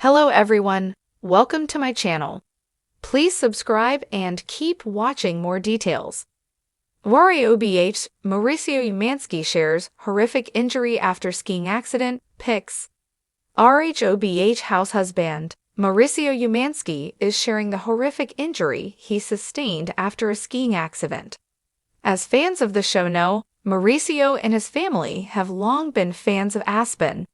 Hello everyone, welcome to my channel. Please subscribe and keep watching more details. RHOBH Mauricio Umansky shares horrific injury after skiing accident, Pics. RHOBH house husband, Mauricio Umansky, is sharing the horrific injury he sustained after a skiing accident. As fans of the show know, Mauricio and his family have long been fans of Aspen.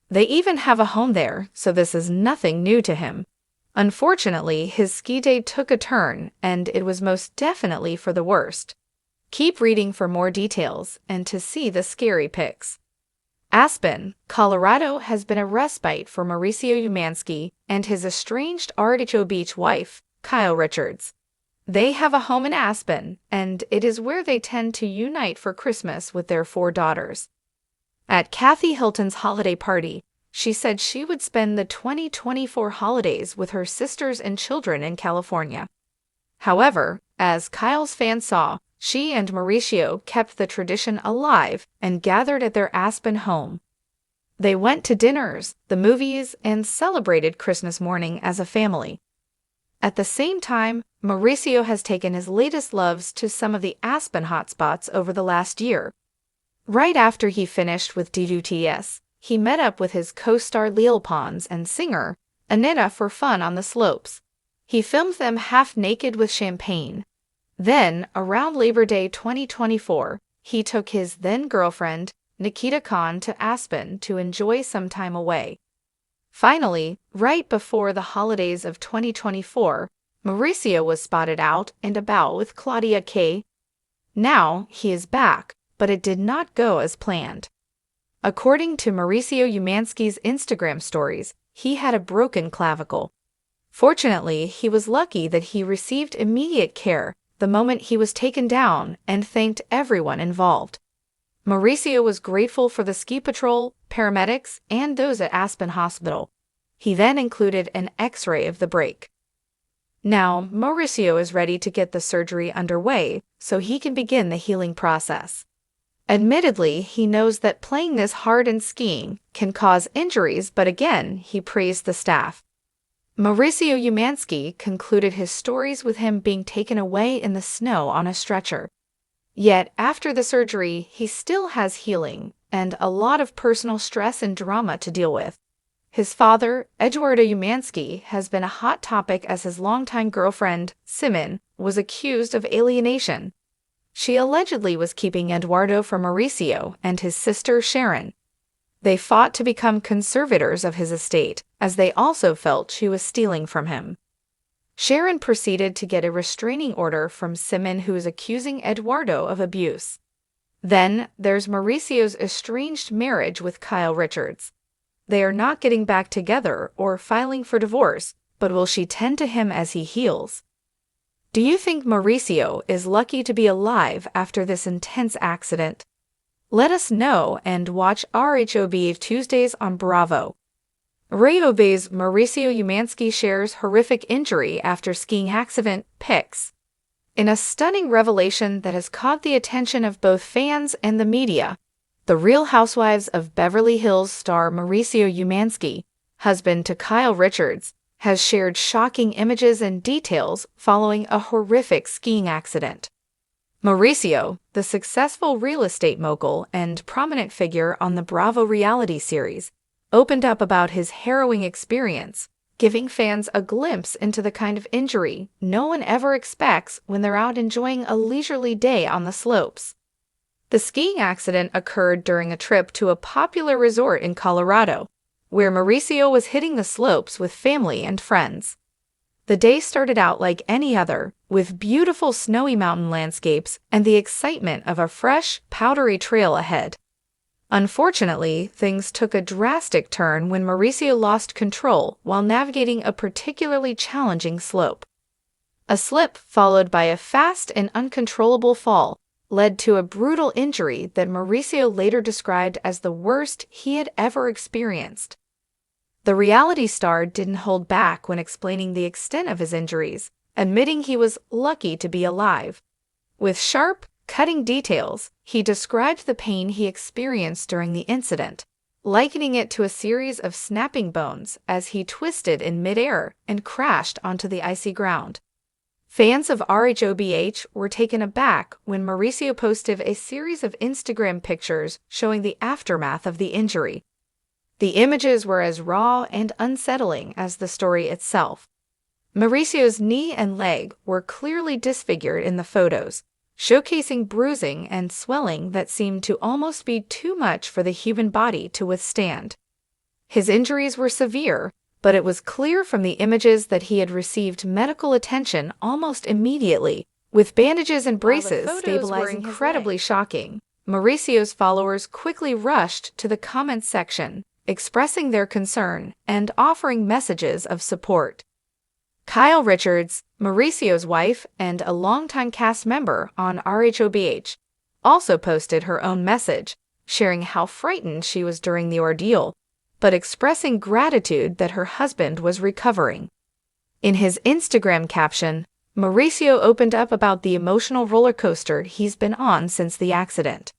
They even have a home there, so this is nothing new to him. Unfortunately, his ski day took a turn, and it was most definitely for the worst. Keep reading for more details and to see the scary pics. Aspen, Colorado has been a respite for Mauricio Umansky and his estranged RHOBH wife, Kyle Richards. They have a home in Aspen, and it is where they tend to unite for Christmas with their 4 daughters. At Kathy Hilton's holiday party, she said she would spend the 2024 holidays with her sisters and children in California. However, as Kyle's fans saw, she and Mauricio kept the tradition alive and gathered at their Aspen home. They went to dinners, the movies, and celebrated Christmas morning as a family. At the same time, Mauricio has taken his latest loves to some of the Aspen hotspots over the last year. Right after he finished with DUTS, he met up with his co-star Lil Pons and singer Anita for fun on the slopes. He filmed them half naked with champagne. Then, around Labor Day 2024, he took his then-girlfriend, Nikita Khan, to Aspen to enjoy some time away. Finally, right before the holidays of 2024, Mauricio was spotted out and about with Claudia K. Now, he is back, but it did not go as planned. According to Mauricio Umansky's Instagram stories, he had a broken clavicle. Fortunately, he was lucky that he received immediate care the moment he was taken down and thanked everyone involved. Mauricio was grateful for the ski patrol, paramedics, and those at Aspen Hospital. He then included an X-ray of the break. Now, Mauricio is ready to get the surgery underway so he can begin the healing process. Admittedly, he knows that playing this hard in skiing can cause injuries, but again, he praised the staff. Mauricio Umansky concluded his stories with him being taken away in the snow on a stretcher. Yet, after the surgery, he still has healing and a lot of personal stress and drama to deal with. His father, Eduardo Umansky, has been a hot topic as his longtime girlfriend, Simon, was accused of alienation. She allegedly was keeping Eduardo from Mauricio and his sister Sharon. They fought to become conservators of his estate, as they also felt she was stealing from him. Sharon proceeded to get a restraining order from Simon, who is accusing Eduardo of abuse. Then there's Mauricio's estranged marriage with Kyle Richards. They are not getting back together or filing for divorce, but will she tend to him as he heals? Do you think Mauricio is lucky to be alive after this intense accident? Let us know and watch RHOBH Tuesdays on Bravo. RHOBH's Mauricio Umansky shares horrific injury after skiing accident, Pics. In a stunning revelation that has caught the attention of both fans and the media, The Real Housewives of Beverly Hills star Mauricio Umansky, husband to Kyle Richards, has shared shocking images and details following a horrific skiing accident. Mauricio, the successful real estate mogul and prominent figure on the Bravo reality series, opened up about his harrowing experience, giving fans a glimpse into the kind of injury no one ever expects when they're out enjoying a leisurely day on the slopes. The skiing accident occurred during a trip to a popular resort in Colorado, where Mauricio was hitting the slopes with family and friends. The day started out like any other, with beautiful snowy mountain landscapes and the excitement of a fresh, powdery trail ahead. Unfortunately, things took a drastic turn when Mauricio lost control while navigating a particularly challenging slope. A slip followed by a fast and uncontrollable fall led to a brutal injury that Mauricio later described as the worst he had ever experienced. The reality star didn't hold back when explaining the extent of his injuries, admitting he was lucky to be alive. With sharp, cutting details, he described the pain he experienced during the incident, likening it to a series of snapping bones as he twisted in midair and crashed onto the icy ground. Fans of RHOBH were taken aback when Mauricio posted a series of Instagram pictures showing the aftermath of the injury. The images were as raw and unsettling as the story itself. Mauricio's knee and leg were clearly disfigured in the photos, showcasing bruising and swelling that seemed to almost be too much for the human body to withstand. His injuries were severe, but it was clear from the images that he had received medical attention almost immediately, with bandages and braces stabilizing. Incredibly shocking, Mauricio's followers quickly rushed to the comments section, expressing their concern and offering messages of support. Kyle Richards, Mauricio's wife and a longtime cast member on RHOBH, also posted her own message, sharing how frightened she was during the ordeal, but expressing gratitude that her husband was recovering. In his Instagram caption, Mauricio opened up about the emotional roller coaster he's been on since the accident.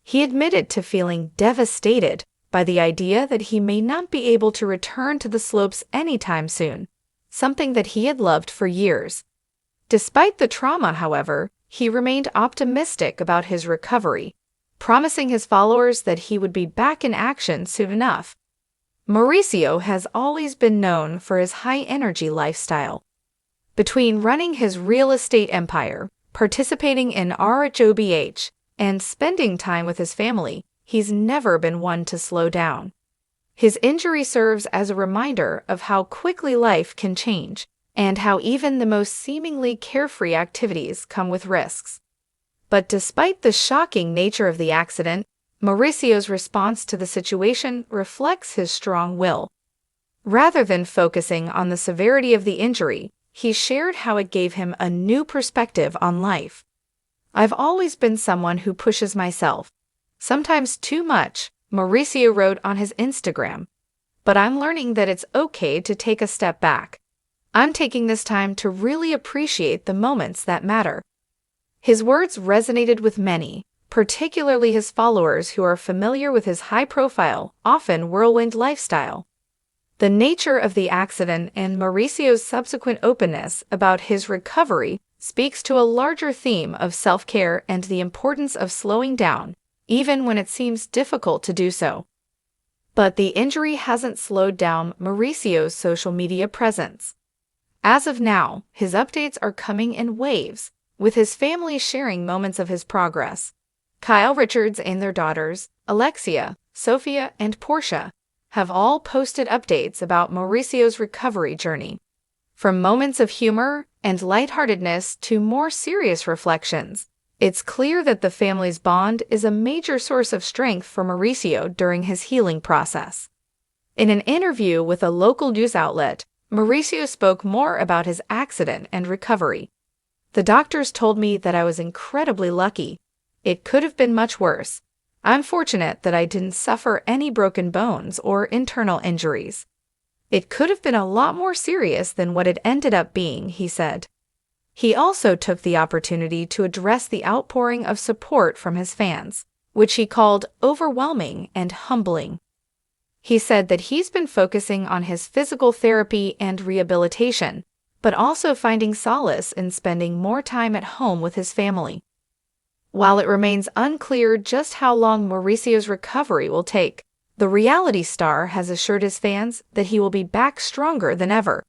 He admitted to feeling devastated by the idea that he may not be able to return to the slopes anytime soon, something that he had loved for years. Despite the trauma, however, he remained optimistic about his recovery, promising his followers that he would be back in action soon enough. Mauricio has always been known for his high-energy lifestyle. Between running his real estate empire, participating in RHOBH, and spending time with his family, he's never been one to slow down. His injury serves as a reminder of how quickly life can change, and how even the most seemingly carefree activities come with risks. But despite the shocking nature of the accident, Mauricio's response to the situation reflects his strong will. Rather than focusing on the severity of the injury, he shared how it gave him a new perspective on life. "I've always been someone who pushes myself, sometimes too much," Mauricio wrote on his Instagram. "But I'm learning that it's okay to take a step back. I'm taking this time to really appreciate the moments that matter." His words resonated with many, particularly his followers who are familiar with his high-profile, often whirlwind lifestyle. The nature of the accident and Mauricio's subsequent openness about his recovery speaks to a larger theme of self-care and the importance of slowing down, even when it seems difficult to do so. But the injury hasn't slowed down Mauricio's social media presence. As of now, his updates are coming in waves, with his family sharing moments of his progress. Kyle Richards and their daughters, Alexia, Sophia, and Portia, have all posted updates about Mauricio's recovery journey. From moments of humor and lightheartedness to more serious reflections, it's clear that the family's bond is a major source of strength for Mauricio during his healing process. In an interview with a local news outlet, Mauricio spoke more about his accident and recovery. "The doctors told me that I was incredibly lucky. It could have been much worse. I'm fortunate that I didn't suffer any broken bones or internal injuries. It could have been a lot more serious than what it ended up being," he said. He also took the opportunity to address the outpouring of support from his fans, which he called overwhelming and humbling. He said that he's been focusing on his physical therapy and rehabilitation, but also finding solace in spending more time at home with his family. While it remains unclear just how long Mauricio's recovery will take, the reality star has assured his fans that he will be back stronger than ever.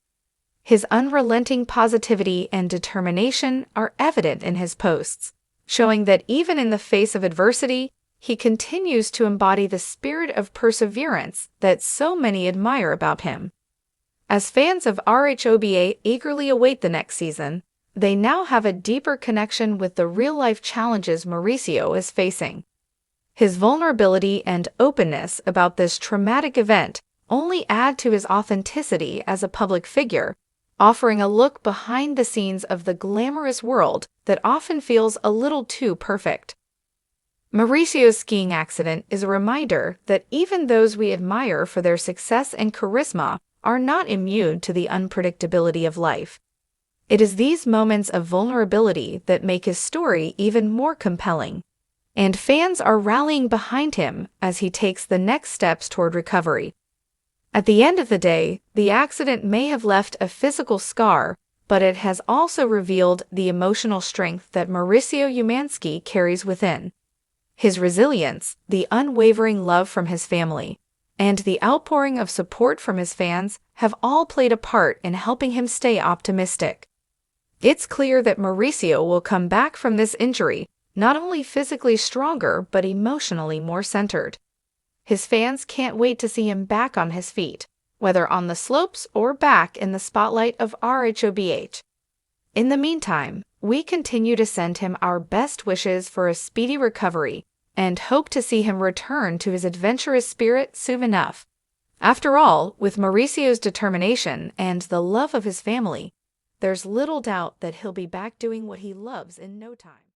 His unrelenting positivity and determination are evident in his posts, showing that even in the face of adversity, he continues to embody the spirit of perseverance that so many admire about him. As fans of RHOBH eagerly await the next season, they now have a deeper connection with the real-life challenges Mauricio is facing. His vulnerability and openness about this traumatic event only add to his authenticity as a public figure, offering a look behind the scenes of the glamorous world that often feels a little too perfect. Mauricio's skiing accident is a reminder that even those we admire for their success and charisma are not immune to the unpredictability of life. It is these moments of vulnerability that make his story even more compelling. and fans are rallying behind him as he takes the next steps toward recovery. At the end of the day, the accident may have left a physical scar, but it has also revealed the emotional strength that Mauricio Umansky carries within. His resilience, the unwavering love from his family, and the outpouring of support from his fans have all played a part in helping him stay optimistic. It's clear that Mauricio will come back from this injury not only physically stronger but emotionally more centered. His fans can't wait to see him back on his feet, whether on the slopes or back in the spotlight of RHOBH. In the meantime, we continue to send him our best wishes for a speedy recovery and hope to see him return to his adventurous spirit soon enough. After all, with Mauricio's determination and the love of his family, there's little doubt that he'll be back doing what he loves in no time.